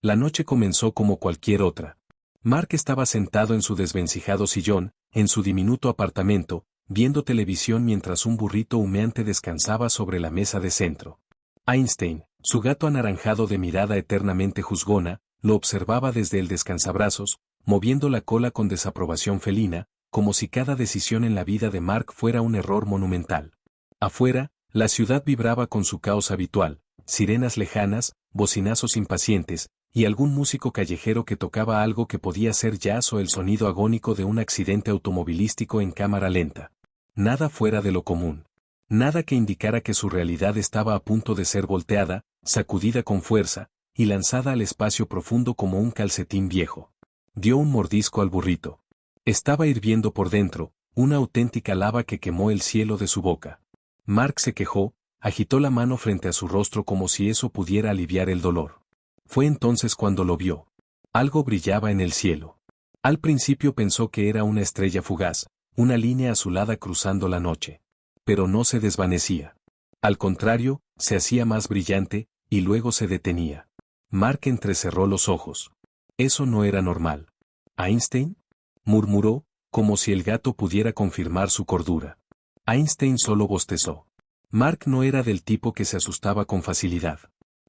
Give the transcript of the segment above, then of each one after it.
La noche comenzó como cualquier otra. Mark estaba sentado en su desvencijado sillón, en su diminuto apartamento, viendo televisión mientras un burrito humeante descansaba sobre la mesa de centro. Einstein, su gato anaranjado de mirada eternamente juzgona, lo observaba desde el descansabrazos, moviendo la cola con desaprobación felina, como si cada decisión en la vida de Mark fuera un error monumental. Afuera, la ciudad vibraba con su caos habitual, sirenas lejanas, bocinazos impacientes, y algún músico callejero que tocaba algo que podía ser jazz o el sonido agónico de un accidente automovilístico en cámara lenta. Nada fuera de lo común. Nada que indicara que su realidad estaba a punto de ser volteada, sacudida con fuerza, y lanzada al espacio profundo como un calcetín viejo. Dio un mordisco al burrito. Estaba hirviendo por dentro, una auténtica lava que quemó el cielo de su boca. Mark se quejó, agitó la mano frente a su rostro como si eso pudiera aliviar el dolor. Fue entonces cuando lo vio. Algo brillaba en el cielo. Al principio pensó que era una estrella fugaz, una línea azulada cruzando la noche. Pero no se desvanecía. Al contrario, se hacía más brillante, y luego se detenía. Mark entrecerró los ojos. Eso no era normal. ¿Einstein? Murmuró, como si el gato pudiera confirmar su cordura. Einstein solo bostezó. Mark no era del tipo que se asustaba con facilidad.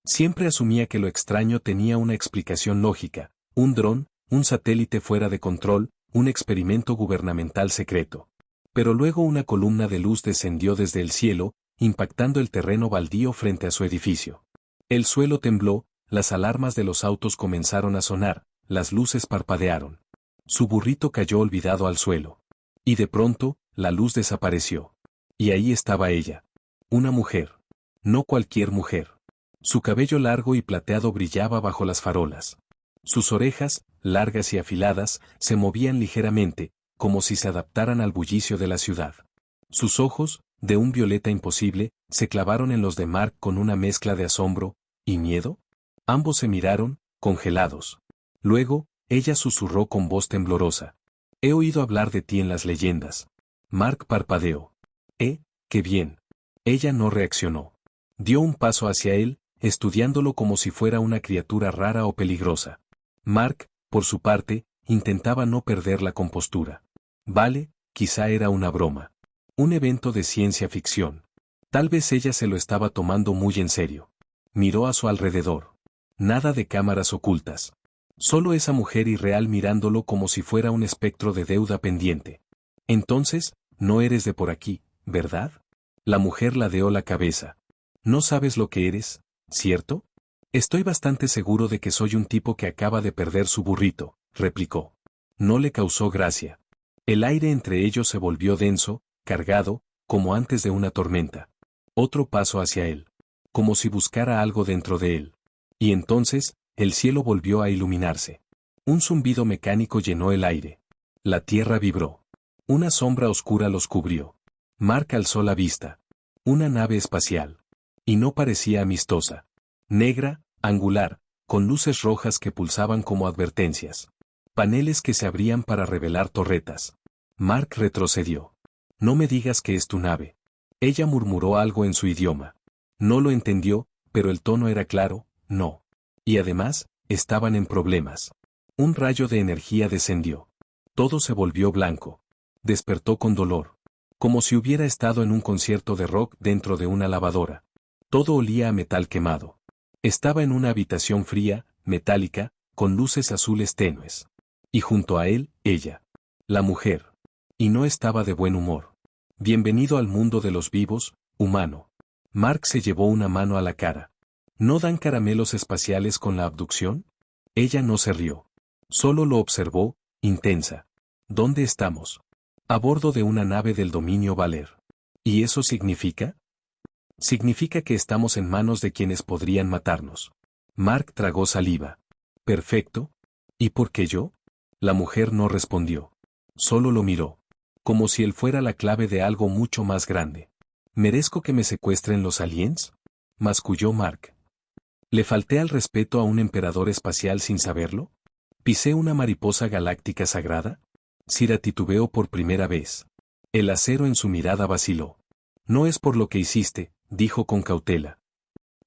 Siempre asumía que lo extraño tenía una explicación lógica, un dron, un satélite fuera de control, un experimento gubernamental secreto. Pero luego una columna de luz descendió desde el cielo, impactando el terreno baldío frente a su edificio. El suelo tembló, las alarmas de los autos comenzaron a sonar, las luces parpadearon. Su burrito cayó olvidado al suelo. Y de pronto, la luz desapareció. Y ahí estaba ella. Una mujer. No cualquier mujer. Su cabello largo y plateado brillaba bajo las farolas. Sus orejas, largas y afiladas, se movían ligeramente, como si se adaptaran al bullicio de la ciudad. Sus ojos, de un violeta imposible, se clavaron en los de Mark con una mezcla de asombro y miedo. Ambos se miraron, congelados. Luego, ella susurró con voz temblorosa. He oído hablar de ti en las leyendas. Mark parpadeó. Qué bien. Ella no reaccionó. Dio un paso hacia él, estudiándolo como si fuera una criatura rara o peligrosa. Mark, por su parte, intentaba no perder la compostura. Vale, quizá era una broma. Un evento de ciencia ficción. Tal vez ella se lo estaba tomando muy en serio. Miró a su alrededor. Nada de cámaras ocultas. Solo esa mujer irreal mirándolo como si fuera un espectro de deuda pendiente. Entonces, no eres de por aquí, ¿verdad? La mujer ladeó la cabeza. No sabes lo que eres, ¿cierto? Estoy bastante seguro de que soy un tipo que acaba de perder su burrito, replicó. No le causó gracia. El aire entre ellos se volvió denso, cargado, como antes de una tormenta. Otro paso hacia él. Como si buscara algo dentro de él. Y entonces, el cielo volvió a iluminarse. Un zumbido mecánico llenó el aire. La tierra vibró. Una sombra oscura los cubrió. Mark alzó la vista. Una nave espacial. Y no parecía amistosa. Negra, angular, con luces rojas que pulsaban como advertencias. Paneles que se abrían para revelar torretas. Mark retrocedió. No me digas que es tu nave. Ella murmuró algo en su idioma. No lo entendió, pero el tono era claro, no. Y además, estaban en problemas. Un rayo de energía descendió. Todo se volvió blanco. Despertó con dolor. Como si hubiera estado en un concierto de rock dentro de una lavadora. Todo olía a metal quemado. Estaba en una habitación fría, metálica, con luces azules tenues. Y junto a él, ella. La mujer. Y no estaba de buen humor. Bienvenido al mundo de los vivos, humano. Mark se llevó una mano a la cara. ¿No dan caramelos espaciales con la abducción? Ella no se rió. Solo lo observó, intensa. ¿Dónde estamos? A bordo de una nave del dominio Valer. ¿Y eso significa? Significa que estamos en manos de quienes podrían matarnos. Mark tragó saliva. Perfecto. ¿Y por qué yo? La mujer no respondió. Solo lo miró. Como si él fuera la clave de algo mucho más grande. ¿Merezco que me secuestren los aliens? Masculló Mark. ¿Le falté al respeto a un emperador espacial sin saberlo? ¿Pisé una mariposa galáctica sagrada? Sira titubeó por primera vez. El acero en su mirada vaciló. No es por lo que hiciste, dijo con cautela.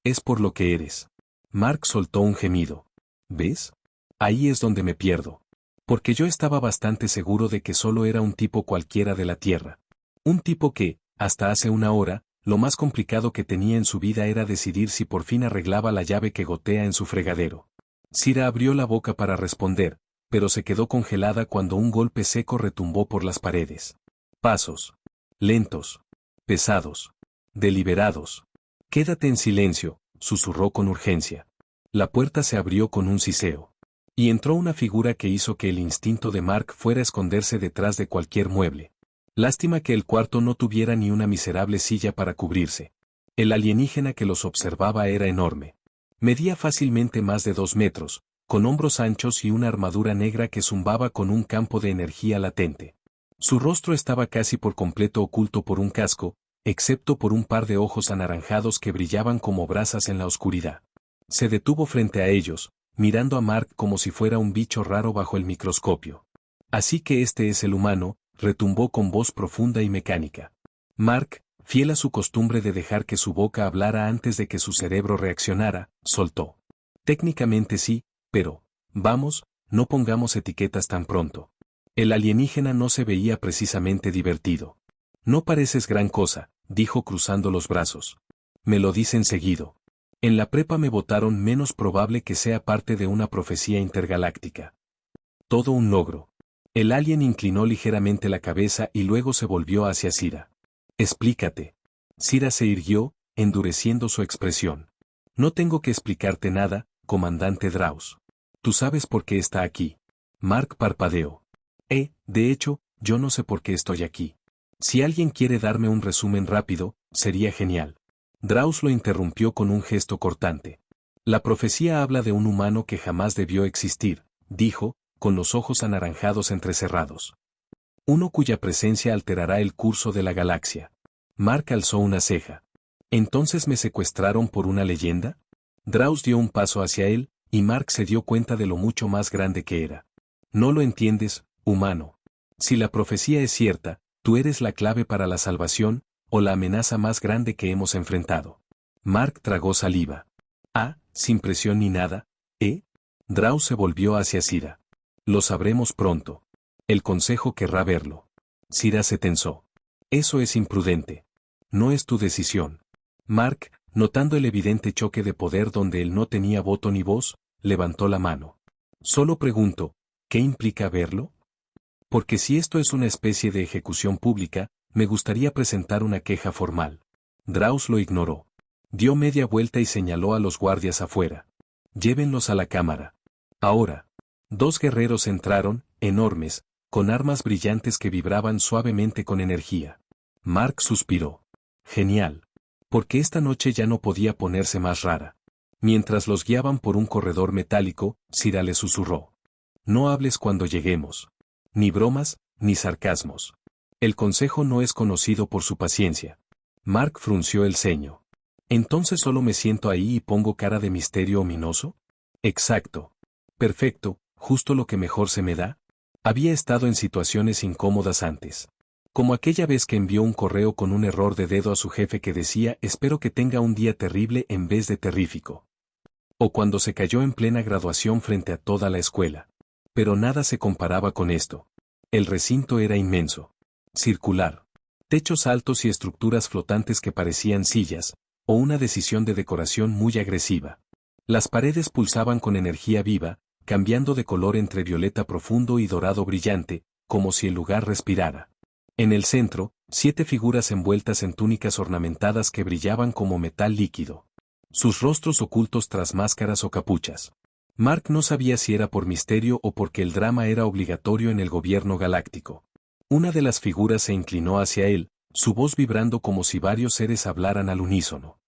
Es por lo que eres. Mark soltó un gemido. ¿Ves? Ahí es donde me pierdo. Porque yo estaba bastante seguro de que solo era un tipo cualquiera de la Tierra. Un tipo que, hasta hace una hora, lo más complicado que tenía en su vida era decidir si por fin arreglaba la llave que gotea en su fregadero. Sira abrió la boca para responder, pero se quedó congelada cuando un golpe seco retumbó por las paredes. Pasos. Lentos. Pesados. Deliberados. Quédate en silencio, susurró con urgencia. La puerta se abrió con un siseo. Y entró una figura que hizo que el instinto de Mark fuera a esconderse detrás de cualquier mueble. Lástima que el cuarto no tuviera ni una miserable silla para cubrirse. El alienígena que los observaba era enorme. Medía fácilmente más de 2 metros, con hombros anchos y una armadura negra que zumbaba con un campo de energía latente. Su rostro estaba casi por completo oculto por un casco, excepto por un par de ojos anaranjados que brillaban como brasas en la oscuridad. Se detuvo frente a ellos, mirando a Mark como si fuera un bicho raro bajo el microscopio. Así que este es el humano, retumbó con voz profunda y mecánica. Mark, fiel a su costumbre de dejar que su boca hablara antes de que su cerebro reaccionara, soltó. Técnicamente sí, pero, vamos, no pongamos etiquetas tan pronto. El alienígena no se veía precisamente divertido. No pareces gran cosa, dijo cruzando los brazos. Me lo dicen seguido. En la prepa me votaron menos probable que sea parte de una profecía intergaláctica. Todo un logro. El alien inclinó ligeramente la cabeza y luego se volvió hacia Sira. Explícate. Sira se irguió, endureciendo su expresión. No tengo que explicarte nada, comandante Draus. Tú sabes por qué está aquí. Mark parpadeó. De hecho, yo no sé por qué estoy aquí. Si alguien quiere darme un resumen rápido, sería genial. Draus lo interrumpió con un gesto cortante. La profecía habla de un humano que jamás debió existir, dijo, con los ojos anaranjados entrecerrados. Uno cuya presencia alterará el curso de la galaxia. Mark alzó una ceja. ¿Entonces me secuestraron por una leyenda? Draus dio un paso hacia él, y Mark se dio cuenta de lo mucho más grande que era. No lo entiendes, humano. Si la profecía es cierta, tú eres la clave para la salvación, o la amenaza más grande que hemos enfrentado. Mark tragó saliva. Sin presión ni nada, ¿eh? Draus se volvió hacia Sira. Lo sabremos pronto. El consejo querrá verlo. Sira se tensó. Eso es imprudente. No es tu decisión. Mark, notando el evidente choque de poder donde él no tenía voto ni voz, levantó la mano. Solo pregunto, ¿qué implica verlo? Porque si esto es una especie de ejecución pública, me gustaría presentar una queja formal. Draus lo ignoró. Dio media vuelta y señaló a los guardias afuera. Llévenlos a la cámara. Ahora. 2 guerreros entraron, enormes, con armas brillantes que vibraban suavemente con energía. Mark suspiró. Genial. Porque esta noche ya no podía ponerse más rara. Mientras los guiaban por un corredor metálico, Sira le susurró. No hables cuando lleguemos. Ni bromas, ni sarcasmos. El consejo no es conocido por su paciencia. Mark frunció el ceño. ¿Entonces solo me siento ahí y pongo cara de misterio ominoso? Exacto. Perfecto, justo lo que mejor se me da. Había estado en situaciones incómodas antes. Como aquella vez que envió un correo con un error de dedo a su jefe que decía espero que tenga un día terrible en vez de terrífico. O cuando se cayó en plena graduación frente a toda la escuela. Pero nada se comparaba con esto. El recinto era inmenso. Circular. Techos altos y estructuras flotantes que parecían sillas, o una decisión de decoración muy agresiva. Las paredes pulsaban con energía viva, cambiando de color entre violeta profundo y dorado brillante, como si el lugar respirara. En el centro, 7 figuras envueltas en túnicas ornamentadas que brillaban como metal líquido. Sus rostros ocultos tras máscaras o capuchas. Mark no sabía si era por misterio o porque el drama era obligatorio en el gobierno galáctico. Una de las figuras se inclinó hacia él, su voz vibrando como si varios seres hablaran al unísono.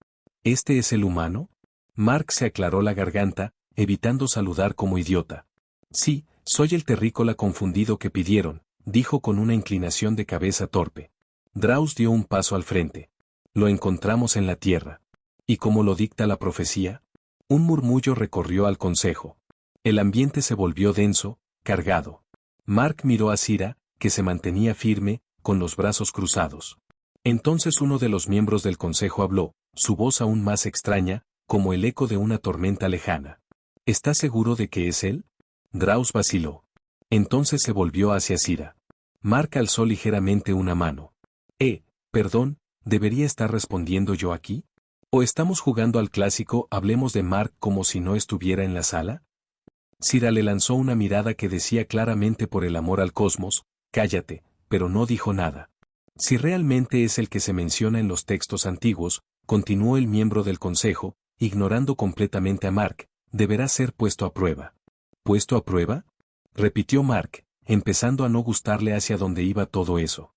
¿Este es el humano? Mark se aclaró la garganta, evitando saludar como idiota. Sí, soy el terrícola confundido que pidieron, dijo con una inclinación de cabeza torpe. Draus dio un paso al frente. Lo encontramos en la tierra. ¿Y cómo lo dicta la profecía? Un murmullo recorrió al consejo. El ambiente se volvió denso, cargado. Mark miró a Sira, que se mantenía firme, con los brazos cruzados. Entonces uno de los miembros del consejo habló, su voz aún más extraña, como el eco de una tormenta lejana. ¿Estás seguro de que es él? Drauz vaciló. Entonces se volvió hacia Cira. Mark alzó ligeramente una mano. Perdón, ¿debería estar respondiendo yo aquí? ¿O estamos jugando al clásico hablemos de Mark como si no estuviera en la sala? Cira le lanzó una mirada que decía claramente por el amor al cosmos, cállate, pero no dijo nada. Si realmente es el que se menciona en los textos antiguos, continuó el miembro del consejo, ignorando completamente a Mark, deberá ser puesto a prueba. ¿Puesto a prueba? Repitió Mark, empezando a no gustarle hacia dónde iba todo eso.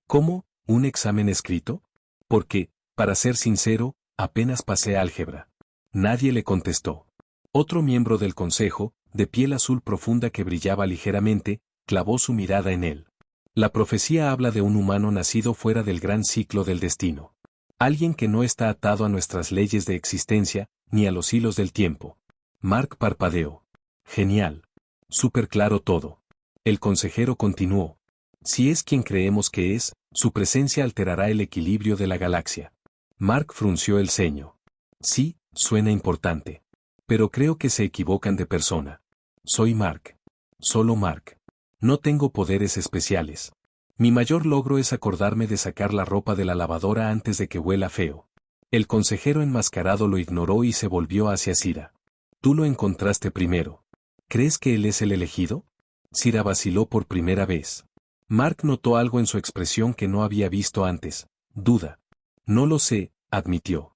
¿Cómo? ¿Un examen escrito? Porque, para ser sincero, apenas pasé álgebra. Nadie le contestó. Otro miembro del consejo, de piel azul profunda que brillaba ligeramente, clavó su mirada en él. La profecía habla de un humano nacido fuera del gran ciclo del destino. Alguien que no está atado a nuestras leyes de existencia, ni a los hilos del tiempo. Mark parpadeó. Genial. Súper claro todo. El consejero continuó. Si es quien creemos que es, su presencia alterará el equilibrio de la galaxia. Mark frunció el ceño. Sí, suena importante. Pero creo que se equivocan de persona. Soy Mark. Solo Mark. No tengo poderes especiales. Mi mayor logro es acordarme de sacar la ropa de la lavadora antes de que huela feo. El consejero enmascarado lo ignoró y se volvió hacia Cira. Tú lo encontraste primero. ¿Crees que él es el elegido? Cira vaciló por primera vez. Mark notó algo en su expresión que no había visto antes. Duda. No lo sé, admitió.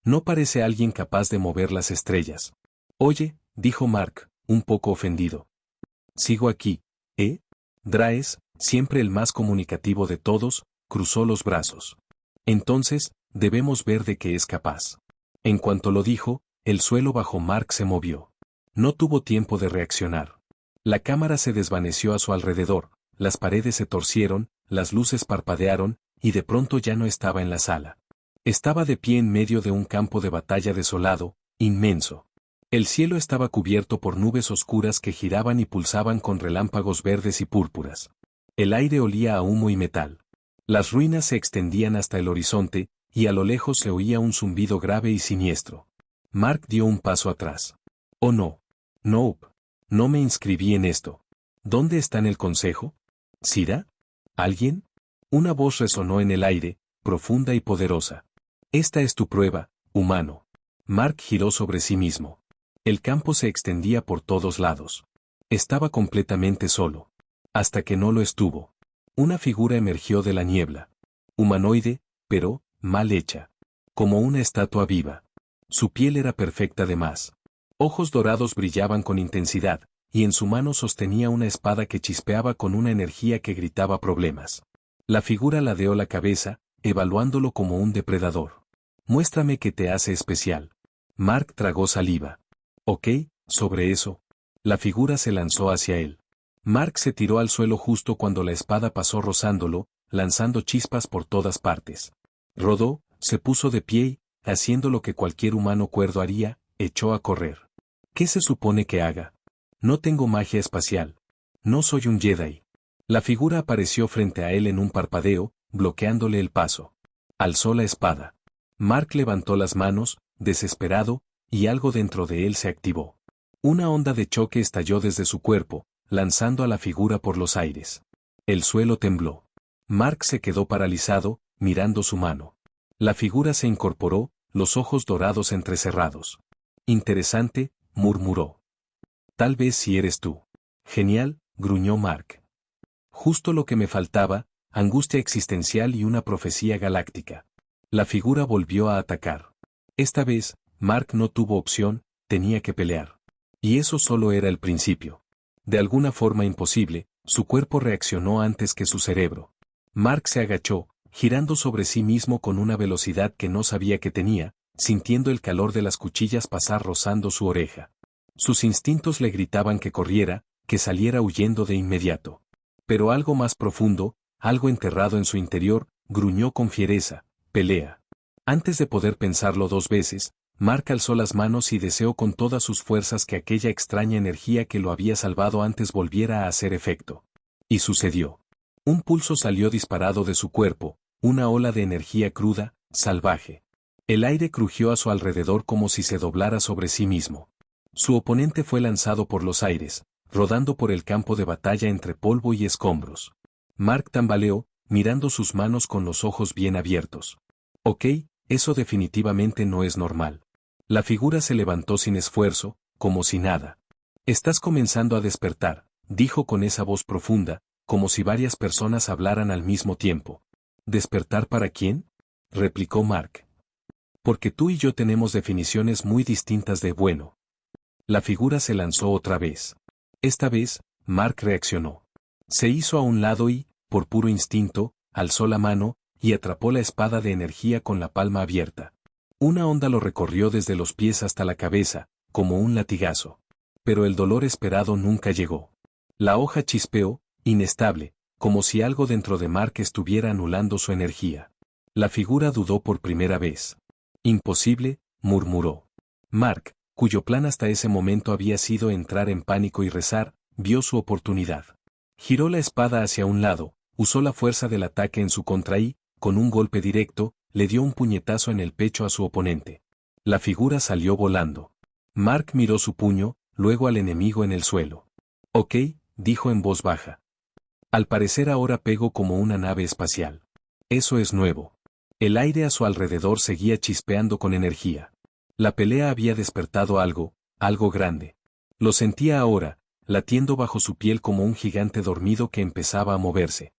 No parece alguien capaz de mover las estrellas. Oye, dijo Mark, un poco ofendido. Sigo aquí, ¿eh? Draez, siempre el más comunicativo de todos, cruzó los brazos. Entonces, debemos ver de qué es capaz. En cuanto lo dijo, el suelo bajo Mark se movió. No tuvo tiempo de reaccionar. La cámara se desvaneció a su alrededor, las paredes se torcieron, las luces parpadearon, y de pronto ya no estaba en la sala. Estaba de pie en medio de un campo de batalla desolado, inmenso. El cielo estaba cubierto por nubes oscuras que giraban y pulsaban con relámpagos verdes y púrpuras. El aire olía a humo y metal. Las ruinas se extendían hasta el horizonte, y a lo lejos se oía un zumbido grave y siniestro. Mark dio un paso atrás. Oh no. Nope. No me inscribí en esto. ¿Dónde está en el consejo? ¿Cira? ¿Alguien? Una voz resonó en el aire, profunda y poderosa. Esta es tu prueba, humano. Mark giró sobre sí mismo. El campo se extendía por todos lados. Estaba completamente solo. Hasta que no lo estuvo. Una figura emergió de la niebla. Humanoide, pero, mal hecha. Como una estatua viva. Su piel era perfecta además. Ojos dorados brillaban con intensidad, y en su mano sostenía una espada que chispeaba con una energía que gritaba problemas. La figura ladeó la cabeza, evaluándolo como un depredador. Muéstrame qué te hace especial. Mark tragó saliva. Ok, sobre eso. La figura se lanzó hacia él. Mark se tiró al suelo justo cuando la espada pasó rozándolo, lanzando chispas por todas partes. Rodó, se puso de pie y, haciendo lo que cualquier humano cuerdo haría, echó a correr. ¿Qué se supone que haga? No tengo magia espacial. No soy un Jedi. La figura apareció frente a él en un parpadeo, bloqueándole el paso. Alzó la espada. Mark levantó las manos, desesperado, y algo dentro de él se activó. Una onda de choque estalló desde su cuerpo, lanzando a la figura por los aires. El suelo tembló. Mark se quedó paralizado, mirando su mano. La figura se incorporó, los ojos dorados entrecerrados. Interesante, murmuró. Tal vez si eres tú. Genial, gruñó Mark. Justo lo que me faltaba, angustia existencial y una profecía galáctica. La figura volvió a atacar. Esta vez, Mark no tuvo opción, tenía que pelear. Y eso solo era el principio. De alguna forma imposible, su cuerpo reaccionó antes que su cerebro. Mark se agachó, girando sobre sí mismo con una velocidad que no sabía que tenía, sintiendo el calor de las cuchillas pasar rozando su oreja. Sus instintos le gritaban que corriera, que saliera huyendo de inmediato. Pero algo más profundo, algo enterrado en su interior, gruñó con fiereza, pelea. Antes de poder pensarlo dos veces, Mark alzó las manos y deseó con todas sus fuerzas que aquella extraña energía que lo había salvado antes volviera a hacer efecto. Y sucedió. Un pulso salió disparado de su cuerpo, una ola de energía cruda, salvaje. El aire crujió a su alrededor como si se doblara sobre sí mismo. Su oponente fue lanzado por los aires, rodando por el campo de batalla entre polvo y escombros. Mark tambaleó, mirando sus manos con los ojos bien abiertos. Ok, eso definitivamente no es normal. La figura se levantó sin esfuerzo, como si nada. Estás comenzando a despertar, dijo con esa voz profunda, como si varias personas hablaran al mismo tiempo. ¿Despertar para quién?, replicó Mark. Porque tú y yo tenemos definiciones muy distintas de bueno. La figura se lanzó otra vez. Esta vez, Mark reaccionó. Se hizo a un lado y, por puro instinto, alzó la mano, y atrapó la espada de energía con la palma abierta. Una onda lo recorrió desde los pies hasta la cabeza, como un latigazo. Pero el dolor esperado nunca llegó. La hoja chispeó, inestable, como si algo dentro de Mark estuviera anulando su energía. La figura dudó por primera vez. Imposible, murmuró. Mark, cuyo plan hasta ese momento había sido entrar en pánico y rezar, vio su oportunidad. Giró la espada hacia un lado, usó la fuerza del ataque en su contra y, con un golpe directo, le dio un puñetazo en el pecho a su oponente. La figura salió volando. Mark miró su puño, luego al enemigo en el suelo. Ok, dijo en voz baja. Al parecer ahora pego como una nave espacial. Eso es nuevo. El aire a su alrededor seguía chispeando con energía. La pelea había despertado algo grande. Lo sentía ahora, latiendo bajo su piel como un gigante dormido que empezaba a moverse.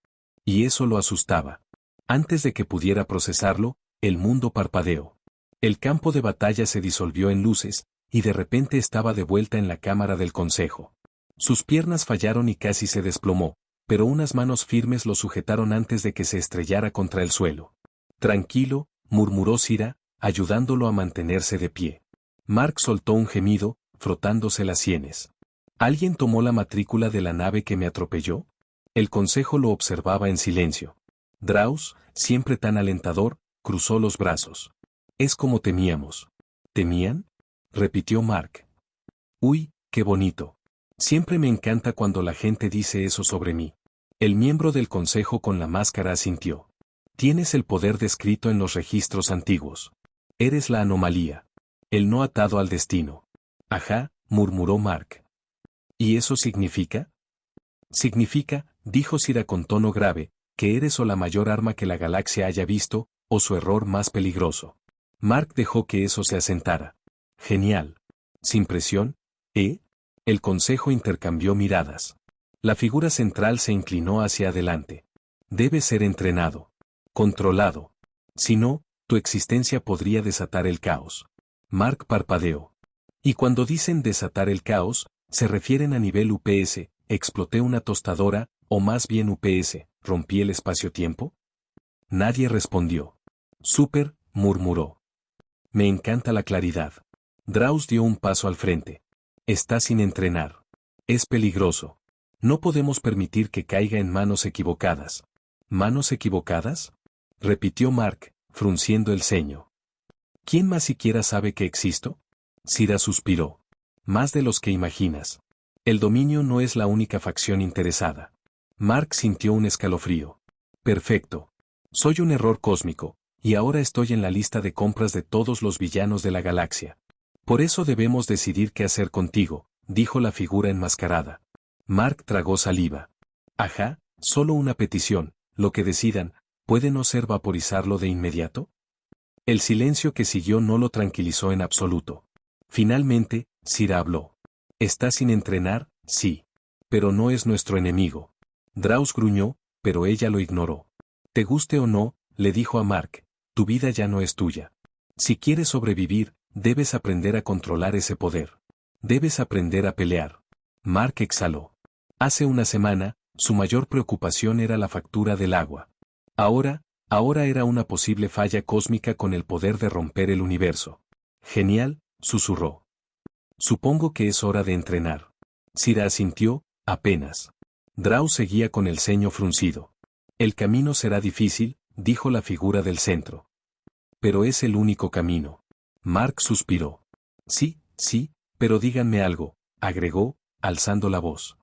Y eso lo asustaba. Antes de que pudiera procesarlo, el mundo parpadeó. El campo de batalla se disolvió en luces, y de repente estaba de vuelta en la cámara del consejo. Sus piernas fallaron y casi se desplomó, pero unas manos firmes lo sujetaron antes de que se estrellara contra el suelo. Tranquilo, murmuró Sira, ayudándolo a mantenerse de pie. Mark soltó un gemido, frotándose las sienes. ¿Alguien tomó la matrícula de la nave que me atropelló? El consejo lo observaba en silencio. Draus, siempre tan alentador, cruzó los brazos. Es como temíamos. ¿Temían?, repitió Mark. Uy, qué bonito. Siempre me encanta cuando la gente dice eso sobre mí. El miembro del consejo con la máscara asintió. Tienes el poder descrito en los registros antiguos. Eres la anomalía. El no atado al destino. Ajá, murmuró Mark. ¿Y eso significa? Significa, dijo Sira con tono grave, que eres o la mayor arma que la galaxia haya visto, o su error más peligroso. Mark dejó que eso se asentara. Genial. Sin presión, ¿eh? El consejo intercambió miradas. La figura central se inclinó hacia adelante. Debe ser entrenado. Controlado. Si no, tu existencia podría desatar el caos. Mark parpadeó. Y cuando dicen desatar el caos, se refieren a nivel UPS, exploté una tostadora, o más bien UPS, rompí el espacio-tiempo. Nadie respondió. Súper, murmuró. Me encanta la claridad. Draus dio un paso al frente. Está sin entrenar. Es peligroso. No podemos permitir que caiga en manos equivocadas. ¿Manos equivocadas?, repitió Mark, frunciendo el ceño. ¿Quién más siquiera sabe que existo? Sira suspiró. Más de los que imaginas. El dominio no es la única facción interesada. Mark sintió un escalofrío. Perfecto. Soy un error cósmico, y ahora estoy en la lista de compras de todos los villanos de la galaxia. Por eso debemos decidir qué hacer contigo, dijo la figura enmascarada. Mark tragó saliva. Ajá, solo una petición, lo que decidan, ¿puede no ser vaporizarlo de inmediato? El silencio que siguió no lo tranquilizó en absoluto. Finalmente, Sira habló. ¿Está sin entrenar? Sí. Pero no es nuestro enemigo. Draus gruñó, pero ella lo ignoró. Te guste o no, le dijo a Mark, tu vida ya no es tuya. Si quieres sobrevivir, debes aprender a controlar ese poder. Debes aprender a pelear. Mark exhaló. Hace una semana, su mayor preocupación era la factura del agua. Ahora era una posible falla cósmica con el poder de romper el universo. Genial, susurró. Supongo que es hora de entrenar. Sira asintió, apenas. Draus seguía con el ceño fruncido. El camino será difícil, dijo la figura del centro. Pero es el único camino. Mark suspiró. Sí, pero díganme algo, agregó, alzando la voz.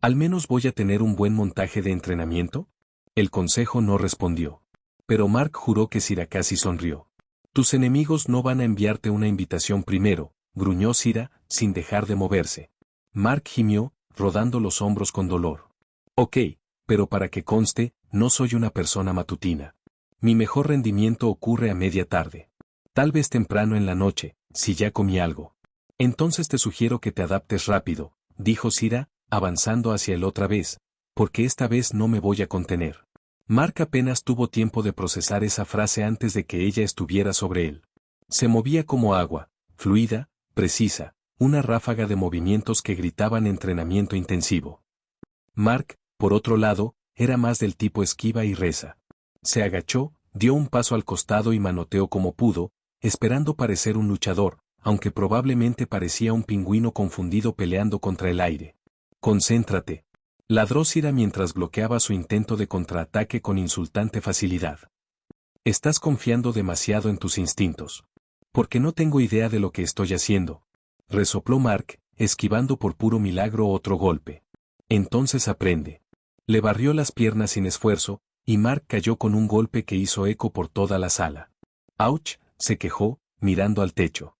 ¿Al menos voy a tener un buen montaje de entrenamiento? El consejo no respondió. Pero Mark juró que Sira casi sonrió. Tus enemigos no van a enviarte una invitación primero, gruñó Sira, sin dejar de moverse. Mark gimió, rodando los hombros con dolor. Ok, pero para que conste, no soy una persona matutina. Mi mejor rendimiento ocurre a media tarde. Tal vez temprano en la noche, si ya comí algo. Entonces te sugiero que te adaptes rápido, dijo Sira, avanzando hacia él otra vez, porque esta vez no me voy a contener. Mark apenas tuvo tiempo de procesar esa frase antes de que ella estuviera sobre él. Se movía como agua, fluida, precisa, una ráfaga de movimientos que gritaban entrenamiento intensivo. Mark, por otro lado, era más del tipo esquiva y reza. Se agachó, dio un paso al costado y manoteó como pudo, esperando parecer un luchador, aunque probablemente parecía un pingüino confundido peleando contra el aire. Concéntrate. Ladró Sira mientras bloqueaba su intento de contraataque con insultante facilidad. Estás confiando demasiado en tus instintos. Porque no tengo idea de lo que estoy haciendo. Resopló Mark, esquivando por puro milagro otro golpe. Entonces aprende. Le barrió las piernas sin esfuerzo, y Mark cayó con un golpe que hizo eco por toda la sala. ¡Auch!, se quejó, mirando al techo.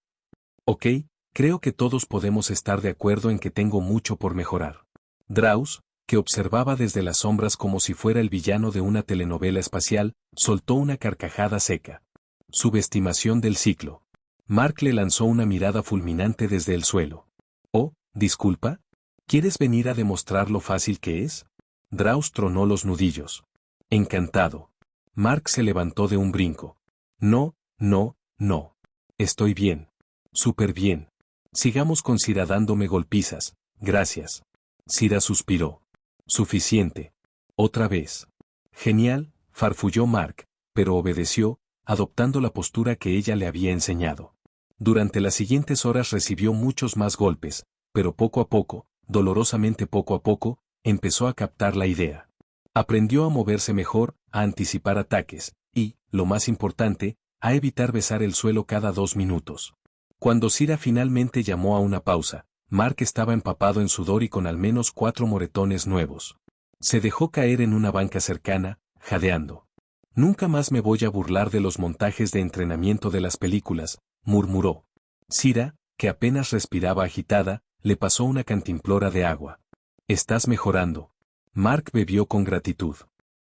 Ok, creo que todos podemos estar de acuerdo en que tengo mucho por mejorar. Draus, que observaba desde las sombras como si fuera el villano de una telenovela espacial, soltó una carcajada seca. Subestimación del ciclo. Mark le lanzó una mirada fulminante desde el suelo. Oh, disculpa. ¿Quieres venir a demostrar lo fácil que es? Draus tronó los nudillos. Encantado. Mark se levantó de un brinco. No, no, no. Estoy bien. Súper bien. Sigamos con Sira dándome golpizas, gracias. Sira suspiró. Suficiente. Otra vez. Genial, farfulló Mark, pero obedeció, adoptando la postura que ella le había enseñado. Durante las siguientes horas recibió muchos más golpes, pero poco a poco, dolorosamente poco a poco, empezó a captar la idea. Aprendió a moverse mejor, a anticipar ataques, y, lo más importante, a evitar besar el suelo cada 2 minutos. Cuando Sira finalmente llamó a una pausa, Mark estaba empapado en sudor y con al menos 4 moretones nuevos. Se dejó caer en una banca cercana, jadeando. Nunca más me voy a burlar de los montajes de entrenamiento de las películas, murmuró. Sira, que apenas respiraba agitada, le pasó una cantimplora de agua. Estás mejorando. Mark bebió con gratitud.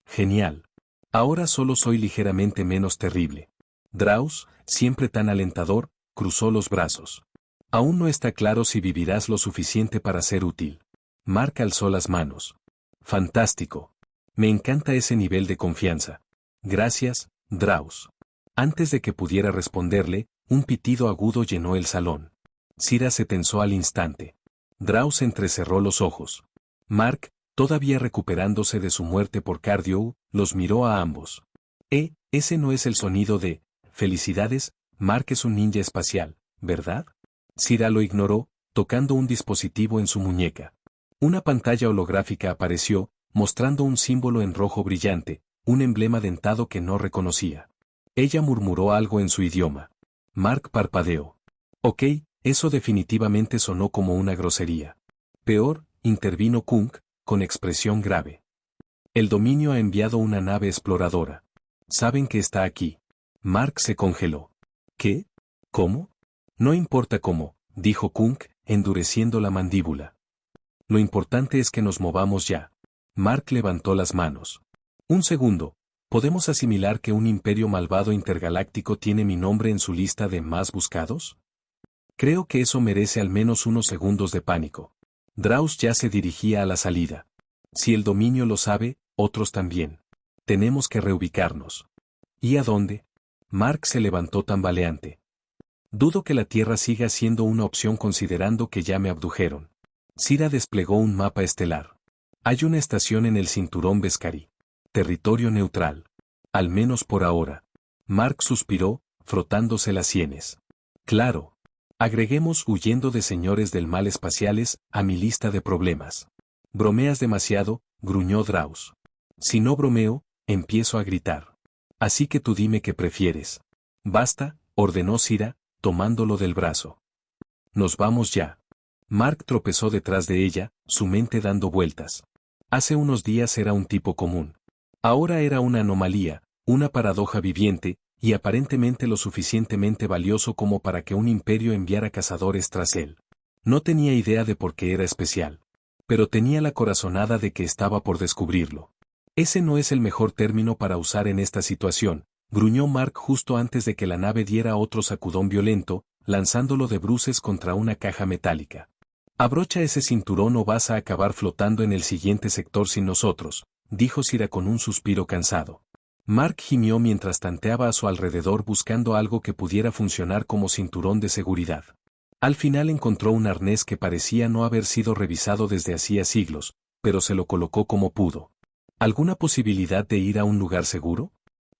Genial. Ahora solo soy ligeramente menos terrible. Draus, siempre tan alentador, cruzó los brazos. Aún no está claro si vivirás lo suficiente para ser útil. Mark alzó las manos. Fantástico. Me encanta ese nivel de confianza. Gracias, Draus. Antes de que pudiera responderle, un pitido agudo llenó el salón. Sira se tensó al instante. Draus entrecerró los ojos. Mark, todavía recuperándose de su muerte por cardio, los miró a ambos. Ese no es el sonido de felicidades, Mark es un ninja espacial, ¿verdad? Sira lo ignoró, tocando un dispositivo en su muñeca. Una pantalla holográfica apareció, mostrando un símbolo en rojo brillante, un emblema dentado que no reconocía. Ella murmuró algo en su idioma. Mark parpadeó. Ok, eso definitivamente sonó como una grosería. Peor, intervino Kunk, con expresión grave. El dominio ha enviado una nave exploradora. Saben que está aquí. Mark se congeló. ¿Qué? ¿Cómo? No importa cómo, dijo Kunk, endureciendo la mandíbula. Lo importante es que nos movamos ya. Mark levantó las manos. Un segundo, ¿podemos asimilar que un imperio malvado intergaláctico tiene mi nombre en su lista de más buscados? Creo que eso merece al menos unos segundos de pánico. Draus ya se dirigía a la salida. Si el dominio lo sabe, otros también. Tenemos que reubicarnos. ¿Y a dónde? Mark se levantó tambaleante. Dudo que la Tierra siga siendo una opción considerando que ya me abdujeron. Sira desplegó un mapa estelar. Hay una estación en el cinturón Beskari. Territorio neutral. Al menos por ahora. Mark suspiró, frotándose las sienes. Claro. Agreguemos huyendo de señores del mal espaciales a mi lista de problemas. Bromeas demasiado, gruñó Draus. Si no bromeo, empiezo a gritar. Así que tú dime qué prefieres. Basta, ordenó Sira, tomándolo del brazo. Nos vamos ya. Mark tropezó detrás de ella, su mente dando vueltas. Hace unos días era un tipo común. Ahora era una anomalía, una paradoja viviente, y aparentemente lo suficientemente valioso como para que un imperio enviara cazadores tras él. No tenía idea de por qué era especial, pero tenía la corazonada de que estaba por descubrirlo. Ese no es el mejor término para usar en esta situación, gruñó Mark justo antes de que la nave diera otro sacudón violento, lanzándolo de bruces contra una caja metálica. Abrocha ese cinturón o vas a acabar flotando en el siguiente sector sin nosotros, dijo Cira con un suspiro cansado. Mark gimió mientras tanteaba a su alrededor buscando algo que pudiera funcionar como cinturón de seguridad. Al final encontró un arnés que parecía no haber sido revisado desde hacía siglos, pero se lo colocó como pudo. ¿Alguna posibilidad de ir a un lugar seguro?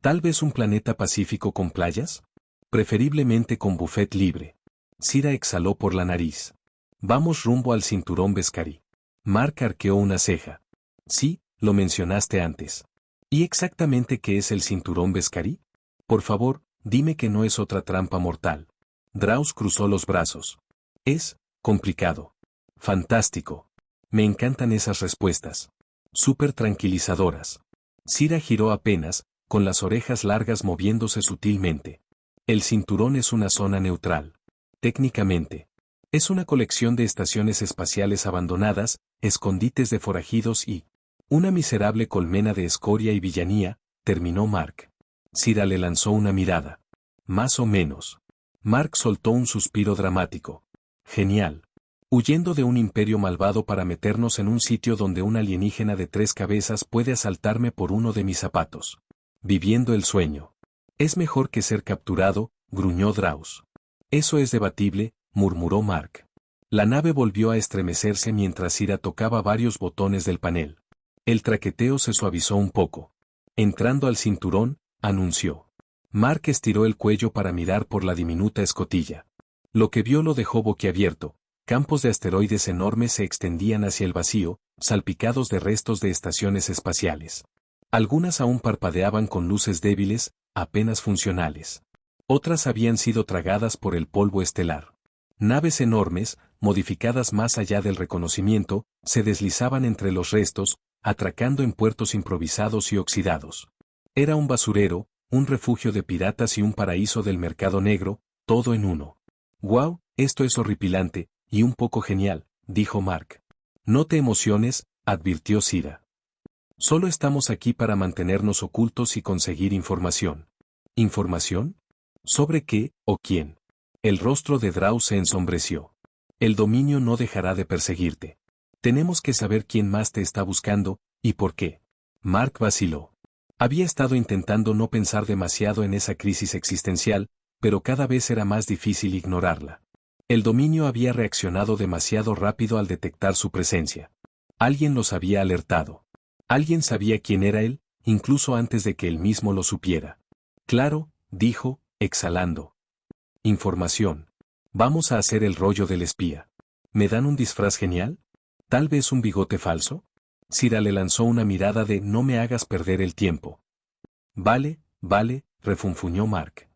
¿Tal vez un planeta pacífico con playas? Preferiblemente con buffet libre. Cira exhaló por la nariz. Vamos rumbo al cinturón Beskari. Mark arqueó una ceja. Sí, lo mencionaste antes. ¿Y exactamente qué es el cinturón Beskari? Por favor, dime que no es otra trampa mortal. Draus cruzó los brazos. Es complicado. Fantástico. Me encantan esas respuestas. Súper tranquilizadoras. Cira giró apenas, con las orejas largas moviéndose sutilmente. El cinturón es una zona neutral. Técnicamente. Es una colección de estaciones espaciales abandonadas, escondites de forajidos y una miserable colmena de escoria y villanía, terminó Mark. Cira le lanzó una mirada. Más o menos. Mark soltó un suspiro dramático. Genial. Huyendo de un imperio malvado para meternos en un sitio donde un alienígena de 3 cabezas puede asaltarme por uno de mis zapatos. Viviendo el sueño. Es mejor que ser capturado, gruñó Draus. Eso es debatible, murmuró Mark. La nave volvió a estremecerse mientras Cira tocaba varios botones del panel. El traqueteo se suavizó un poco. Entrando al cinturón, anunció. Mark estiró el cuello para mirar por la diminuta escotilla. Lo que vio lo dejó boquiabierto. Campos de asteroides enormes se extendían hacia el vacío, salpicados de restos de estaciones espaciales. Algunas aún parpadeaban con luces débiles, apenas funcionales. Otras habían sido tragadas por el polvo estelar. Naves enormes, modificadas más allá del reconocimiento, se deslizaban entre los restos, atracando en puertos improvisados y oxidados. Era un basurero, un refugio de piratas y un paraíso del mercado negro, todo en uno. «Guau, esto es horripilante, y un poco genial», dijo Mark. «No te emociones», advirtió Cira. «Solo estamos aquí para mantenernos ocultos y conseguir información». ¿Información? ¿Sobre qué, o quién? El rostro de Draus se ensombreció. El dominio no dejará de perseguirte. Tenemos que saber quién más te está buscando, y por qué. Mark vaciló. Había estado intentando no pensar demasiado en esa crisis existencial, pero cada vez era más difícil ignorarla. El dominio había reaccionado demasiado rápido al detectar su presencia. Alguien los había alertado. Alguien sabía quién era él, incluso antes de que él mismo lo supiera. Claro, dijo, exhalando. Información. Vamos a hacer el rollo del espía. ¿Me dan un disfraz genial? ¿Tal vez un bigote falso? Cira le lanzó una mirada de no me hagas perder el tiempo. Vale, refunfuñó Mark.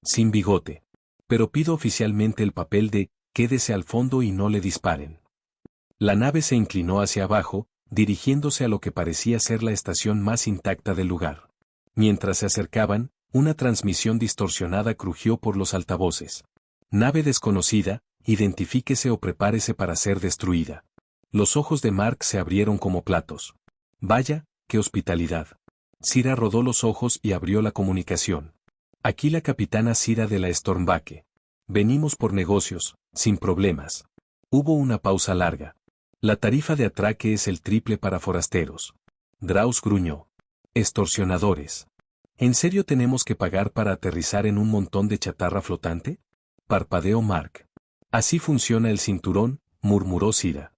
Sin bigote. Pero pido oficialmente el papel de quédese al fondo y no le disparen. La nave se inclinó hacia abajo, dirigiéndose a lo que parecía ser la estación más intacta del lugar. Mientras se acercaban, una transmisión distorsionada crujió por los altavoces. Nave desconocida, identifíquese o prepárese para ser destruida. Los ojos de Mark se abrieron como platos. Vaya, qué hospitalidad. Cira rodó los ojos y abrió la comunicación. Aquí la capitana Cira de la Stormbake. Venimos por negocios, sin problemas. Hubo una pausa larga. La tarifa de atraque es el triple para forasteros. Draus gruñó. Extorsionadores. ¿En serio tenemos que pagar para aterrizar en un montón de chatarra flotante? Parpadeó Mark. Así funciona el cinturón, murmuró Cira.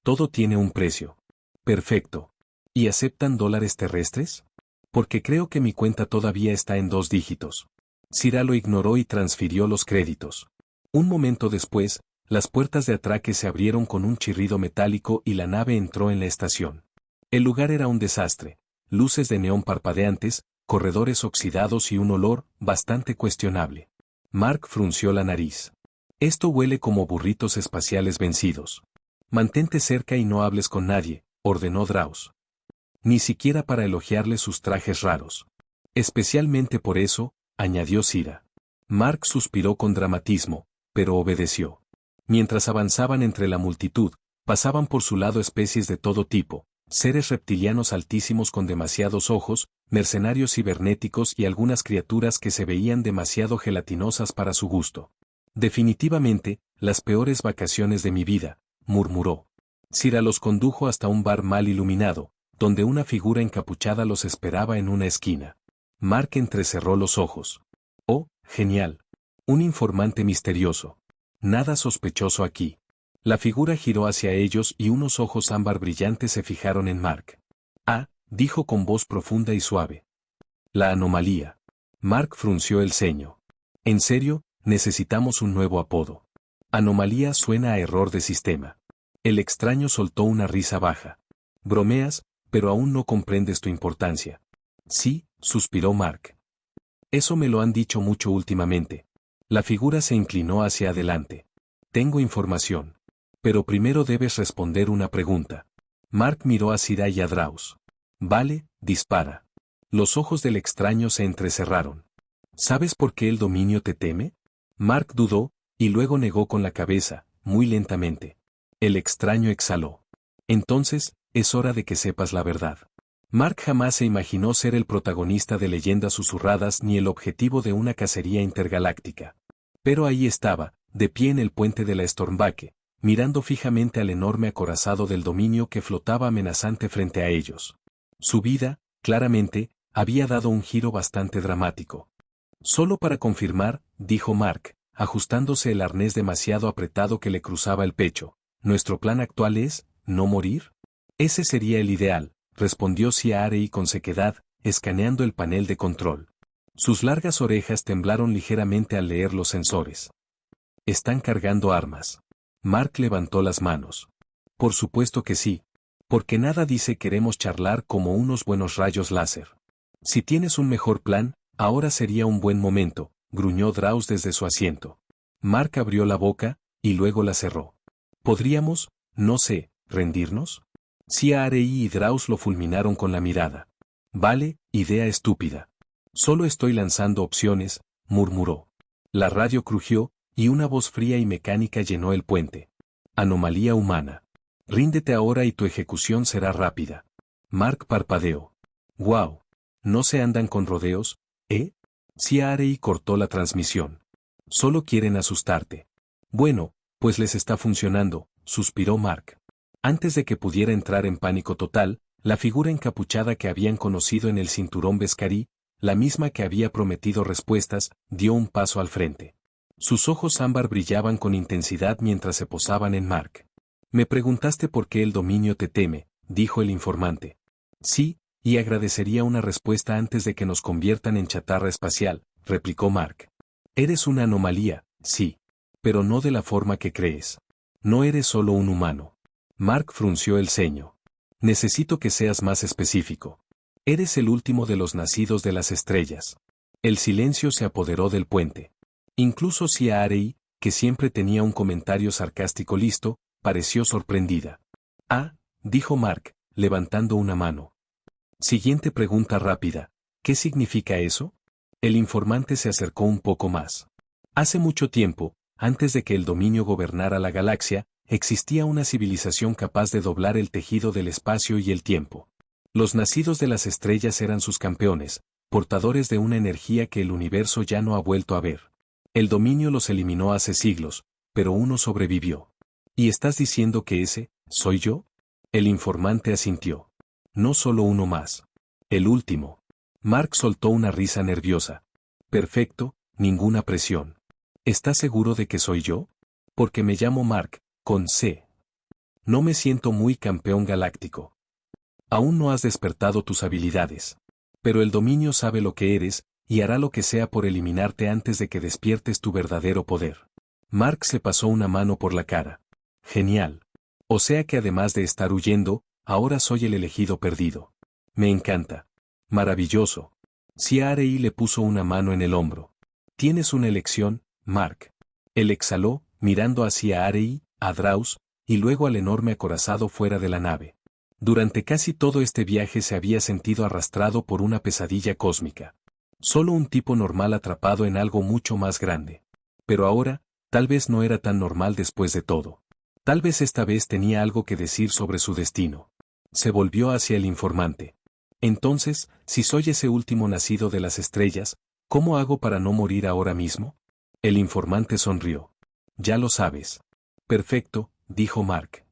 Todo tiene un precio. Perfecto. ¿Y aceptan dólares terrestres? Porque creo que mi cuenta todavía está en 2 dígitos. Cira lo ignoró y transfirió los créditos. Un momento después, las puertas de atraque se abrieron con un chirrido metálico y la nave entró en la estación. El lugar era un desastre. Luces de neón parpadeantes, corredores oxidados y un olor bastante cuestionable. Mark frunció la nariz. Esto huele como burritos espaciales vencidos. Mantente cerca y no hables con nadie, ordenó Draus. Ni siquiera para elogiarle sus trajes raros. Especialmente por eso, añadió Cira. Mark suspiró con dramatismo, pero obedeció. Mientras avanzaban entre la multitud, pasaban por su lado especies de todo tipo, seres reptilianos altísimos con demasiados ojos, mercenarios cibernéticos y algunas criaturas que se veían demasiado gelatinosas para su gusto. Definitivamente, las peores vacaciones de mi vida, murmuró. Cira los condujo hasta un bar mal iluminado, donde una figura encapuchada los esperaba en una esquina. Mark entrecerró los ojos. Oh, genial. Un informante misterioso. Nada sospechoso aquí. La figura giró hacia ellos y unos ojos ámbar brillantes se fijaron en Mark. Ah, dijo con voz profunda y suave. La anomalía. Mark frunció el ceño. En serio, necesitamos un nuevo apodo. Anomalía suena a error de sistema. El extraño soltó una risa baja. Bromeas, pero aún no comprendes tu importancia. Sí, suspiró Mark. Eso me lo han dicho mucho últimamente. La figura se inclinó hacia adelante. Tengo información. Pero primero debes responder una pregunta. Mark miró a Cira y a Drauz. Vale, dispara. Los ojos del extraño se entrecerraron. ¿Sabes por qué el dominio te teme? Mark dudó, y luego negó con la cabeza, muy lentamente. El extraño exhaló. Entonces, es hora de que sepas la verdad. Mark jamás se imaginó ser el protagonista de leyendas susurradas ni el objetivo de una cacería intergaláctica. Pero ahí estaba, de pie en el puente de la Stormbake, mirando fijamente al enorme acorazado del dominio que flotaba amenazante frente a ellos. Su vida, claramente, había dado un giro bastante dramático. Solo para confirmar, dijo Mark, ajustándose el arnés demasiado apretado que le cruzaba el pecho, ¿nuestro plan actual es, no morir? Ese sería el ideal, respondió Ciarei con sequedad, escaneando el panel de control. Sus largas orejas temblaron ligeramente al leer los sensores. Están cargando armas. Mark levantó las manos. Por supuesto que sí. Porque nada dice queremos charlar como unos buenos rayos láser. Si tienes un mejor plan, ahora sería un buen momento, gruñó Drauz desde su asiento. Mark abrió la boca, y luego la cerró. ¿Podríamos, no sé, rendirnos? Ciarei y Drauz lo fulminaron con la mirada. Vale, idea estúpida. Solo estoy lanzando opciones, murmuró. La radio crujió, y una voz fría y mecánica llenó el puente. Anomalía humana. Ríndete ahora y tu ejecución será rápida. Mark parpadeó. ¡Guau! ¿No se andan con rodeos, eh? Ciarei cortó la transmisión. Solo quieren asustarte. Bueno, pues les está funcionando, suspiró Mark. Antes de que pudiera entrar en pánico total, la figura encapuchada que habían conocido en el cinturón Beskari, la misma que había prometido respuestas, dio un paso al frente. Sus ojos ámbar brillaban con intensidad mientras se posaban en Mark. Me preguntaste por qué el dominio te teme, dijo el informante. Sí, y agradecería una respuesta antes de que nos conviertan en chatarra espacial, replicó Mark. Eres una anomalía, sí. Pero no de la forma que crees. No eres solo un humano. Mark frunció el ceño. Necesito que seas más específico. Eres el último de los nacidos de las estrellas. El silencio se apoderó del puente. Incluso Ciarei, que siempre tenía un comentario sarcástico listo, pareció sorprendida. Ah, dijo Mark, levantando una mano. Siguiente pregunta rápida. ¿Qué significa eso? El informante se acercó un poco más. Hace mucho tiempo, antes de que el dominio gobernara la galaxia, existía una civilización capaz de doblar el tejido del espacio y el tiempo. Los nacidos de las estrellas eran sus campeones, portadores de una energía que el universo ya no ha vuelto a ver. El dominio los eliminó hace siglos, pero uno sobrevivió. ¿Y estás diciendo que ese, soy yo? El informante asintió. No solo uno más. El último. Mark soltó una risa nerviosa. Perfecto, ninguna presión. ¿Estás seguro de que soy yo? Porque me llamo Mark, con C. No me siento muy campeón galáctico. Aún no has despertado tus habilidades. Pero el dominio sabe lo que eres, y hará lo que sea por eliminarte antes de que despiertes tu verdadero poder. Mark se pasó una mano por la cara. Genial. O sea que además de estar huyendo, ahora soy el elegido perdido. Me encanta. Maravilloso. Ciarei le puso una mano en el hombro. Tienes una elección, Mark. Él exhaló, mirando hacia Ciarei, a Drauz, y luego al enorme acorazado fuera de la nave. Durante casi todo este viaje se había sentido arrastrado por una pesadilla cósmica. Solo un tipo normal atrapado en algo mucho más grande. Pero ahora, tal vez no era tan normal después de todo. Tal vez esta vez tenía algo que decir sobre su destino. Se volvió hacia el informante. Entonces, si soy ese último nacido de las estrellas, ¿cómo hago para no morir ahora mismo? El informante sonrió. Ya lo sabes. Perfecto, dijo Mark.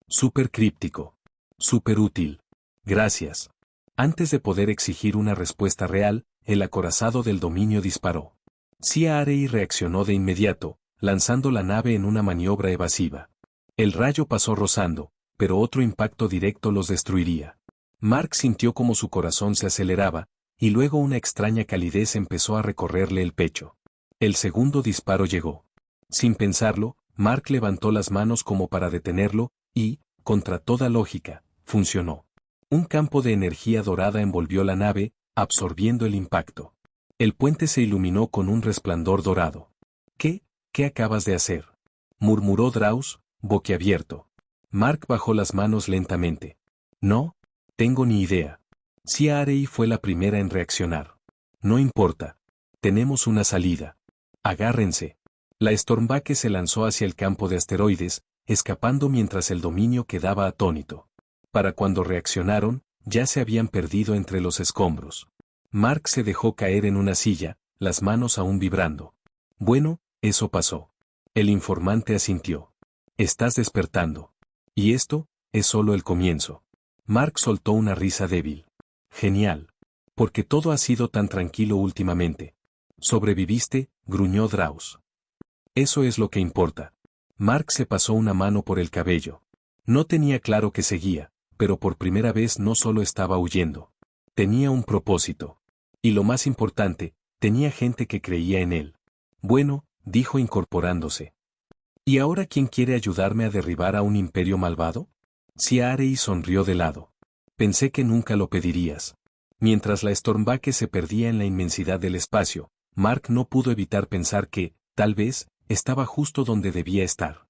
Súper críptico. Súper útil. Gracias. Antes de poder exigir una respuesta real, el acorazado del dominio disparó. Cia-Arei reaccionó de inmediato, lanzando la nave en una maniobra evasiva. El rayo pasó rozando, pero otro impacto directo los destruiría. Mark sintió como su corazón se aceleraba, y luego una extraña calidez empezó a recorrerle el pecho. El segundo disparo llegó. Sin pensarlo, Mark levantó las manos como para detenerlo, y, contra toda lógica, funcionó. Un campo de energía dorada envolvió la nave, absorbiendo el impacto. El puente se iluminó con un resplandor dorado. ¿Qué acabas de hacer?, murmuró Draus, boquiabierto. Mark bajó las manos lentamente. No tengo ni idea. Cia-Arei fue la primera en reaccionar. No importa. Tenemos una salida. Agárrense. La Stormbake se lanzó hacia el campo de asteroides, escapando mientras el dominio quedaba atónito. Para cuando reaccionaron, ya se habían perdido entre los escombros. Mark se dejó caer en una silla, las manos aún vibrando. Bueno, eso pasó. El informante asintió. Estás despertando. Y esto es solo el comienzo. Mark soltó una risa débil. Genial. Porque todo ha sido tan tranquilo últimamente. Sobreviviste, gruñó Draus. Eso es lo que importa. Mark se pasó una mano por el cabello. No tenía claro que seguía, pero por primera vez no solo estaba huyendo. Tenía un propósito. Y lo más importante, tenía gente que creía en él. Bueno, dijo incorporándose. ¿Y ahora quién quiere ayudarme a derribar a un imperio malvado? Cia-Arei sonrió de lado. Pensé que nunca lo pedirías. Mientras la Stormbake se perdía en la inmensidad del espacio, Mark no pudo evitar pensar que, tal vez, estaba justo donde debía estar.